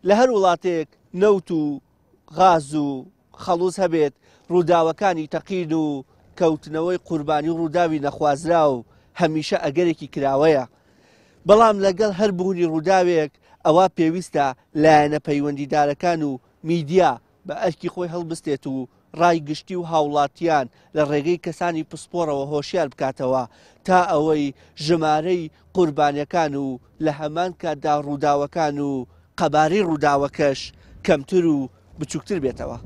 لە هەر وڵاتێک نەوت و غاز و خەڵوز هەبێت ڕووداوەکانی تەقین و کەوتنەوەی قوربانی و ڕووداوی نەخوازرا و هەمیشە ئەگەرێکی کراوەیە. بەڵام لەگەڵ هەر بوونی ڕووداوێک ئەوە پێویستە لایەنە پەیوەندیدارەکان و میدیا بە ئەرکی خۆی هەڵبستێت و ڕای گشتی و هاوڵاتیان لە ڕێگەی کەسانی پسپۆڕەوە هۆشیار بکاتەوە تا ئەوەی ژمارەی قوربانیەکان و لە هەمان کاتدا ڕووداوەکان و قەبارەی ڕووداوەکەش کەمتر و بچووکتر بێتەوە.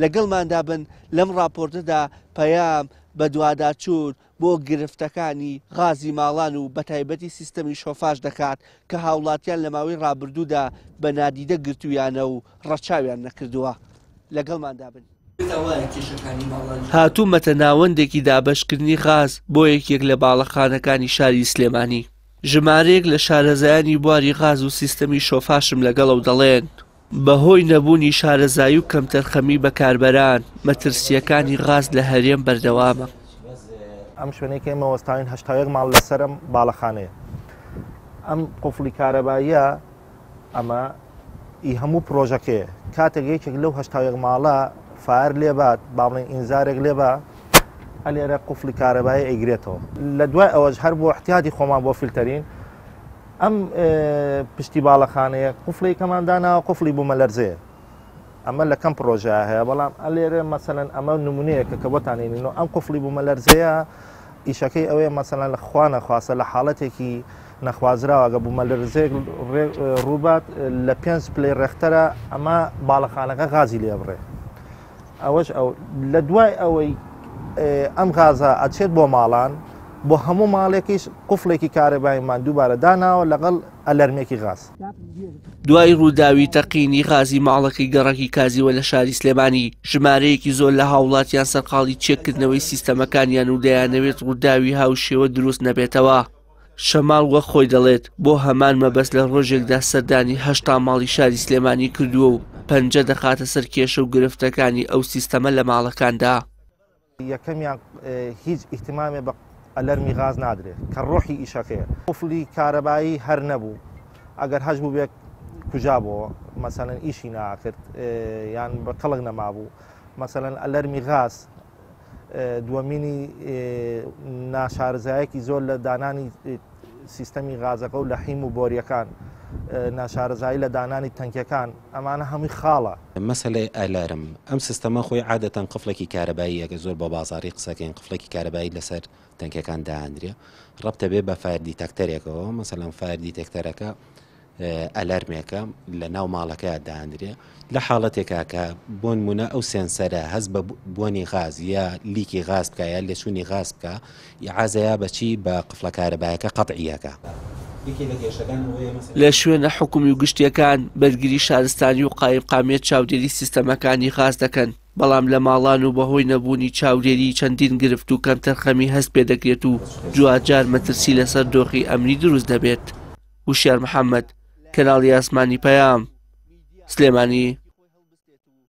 لەگەڵماندا بن لەم راپۆرتەدا پەیام بە دوواداچوون بۆ گرفتەکانی غازی ماڵان و بەتایبەتی سیستەمی شۆفاژ دەکات کە هاوڵاتیان لە ماوەی ڕابردوودا بە نادیدە گرتوویانە و ڕەچاویان نەکردووە. لەگەڵماندا بن. هاتوومەتە ناوەندێکی دابەشکردنی غاز بۆ یەکێک لە باڵەخانەکانی شاری سلێمانی. ژمارەیەک لە شارەزایانی بواری غاز و سیستەمی شۆفاشم لەگەڵەوە دەڵێن بەهۆی نەبوونی شارەزایی و کەمتەرخەمی بەکاربەران مەترسیەکانی غاز لە هەرێم بەردەوامە. ئەم شوێنێکی ئێمە وەستاین 81 ماڵ لەسەرم باڵەخانەیە. ئەم قوفڵی کارەباییە ئەمە هەموو پرۆژەکەیە کاتێک یەکێک لەو 81 ماڵە فایر لێبات با بڵێن ئینزارێک لێبە ئەلێرە قوفڵی کارەبایی ئەیگرێتەوە. لە دوای ئەوەش هەر بۆ احتیاتی خۆمان بۆ فیلتەرین ئەم پشتی باڵەخانەیە قوفڵی کەمانداناوە قوفڵی بوومە لەرزەیە. ئەمە لە کەم پرۆژە هەیە بەڵام ئەلێرە مەسەلەن ئەمە نمونەیەکە کە بۆتانێنینەوە ئەم قوفڵی بوومە لەرزەیە ئیشەکەی ئەوەیە مەسەلەن لە خوا نەخواسە لە حاڵەتێکی نەخوازراوەگە بوومە لەرزەیەک ڕووبات لە 5 پلەی ڕێختەرە ئەمە باڵەخانەکە غازی لێ بڕێ. ئەوەش ئەو لە دوای ئەوەی ئەم غازە ئەچێت بۆ ماڵان بۆ هەموو ماڵێکیش قوفڵێکی کارەباییمان دووبارە داناوە لەگەڵ ئەلەرمێکی غاز. دوای ڕووداوی تەقینی غازی ماڵەکەی گەڕەکی کازیوە لە شاری سلێمانی ژمارەیەکی زۆر لە هاوڵاتیان سەرقاڵی چێککردنەوەی سیستەمەکانیان و دەیانەوێت ڕووداوی هاوشێوە دروست نەبێتەوە. شەماڵ وە خۆی دەڵێت بۆ هەمان مەبەست لە ڕۆژێکدا سەردانی 8 ماڵی شاری سلێمانی کردووە و 5 دەخاتە سەر کێشە و گرفتەکانی ئەو سیستەمە لە ماڵەکاندا. یەکەمیان هیچ ئیحتیمامێ بە ئەلەرمی غاز نادرێت کە ڕۆحی ئیشەکەیە. قوفڵی کارەبایی هەر نەبوو ئەگەر هەش بوو بێت کوجا بۆ مەسەلەن ئیشی ناکرد یان بە کەڵک نەمابوو مەسەلەن ئەلەرمی غاز دووەمینی ناشارەزایەکی زۆر لە دانانی سیستەمی غازەکە و لە حیم و بۆریەکان ناشارەزایی لە دانانی تەنکەکان ئەمانە هەمووی خاڵە. مەسەلەی ئەلارم ئەم سیستەمە خۆی عادەتەن قفڵێکی کارەبایی ئەگە زۆر بە بازاڕی قسەکەین قفڵێکی کارەبایی لەسەر تەنکەکان داهاندرێ ڕەبتە بێ بە فایر دیتەکتەرێکەوە مەسەلەن فایر دیتەکتەرەکە ئەلەرمێکە لە ناو ماڵەکە داهاندرێ لە حاڵەتێکا کە بۆ نمونە ئەو سێنسەرە هەست بە بۆنی غاز یا لیکی غاز بکە یا لێچوونی غاز بکە یاعازەیە بەچی بە قفڵە کارەبایەکە قەتعیەکە. لە شوێنە حکومی و گشتیەکان بەرگری شارستانی و قایمقامێت چاودێری سیستەمەکانی غاز دەکەن بەڵام لە ماڵان و بەهۆی نەبوونی چاودێری چەندین گرفت و کەمتەرخەمی هەست پێ دەکرێت و جوهجار مەترسی لەسەر دۆخی ئەمنی دروست دەبێت. وشیار محەممەد کەناڵی ئاسمانی پەیام سلێمانی.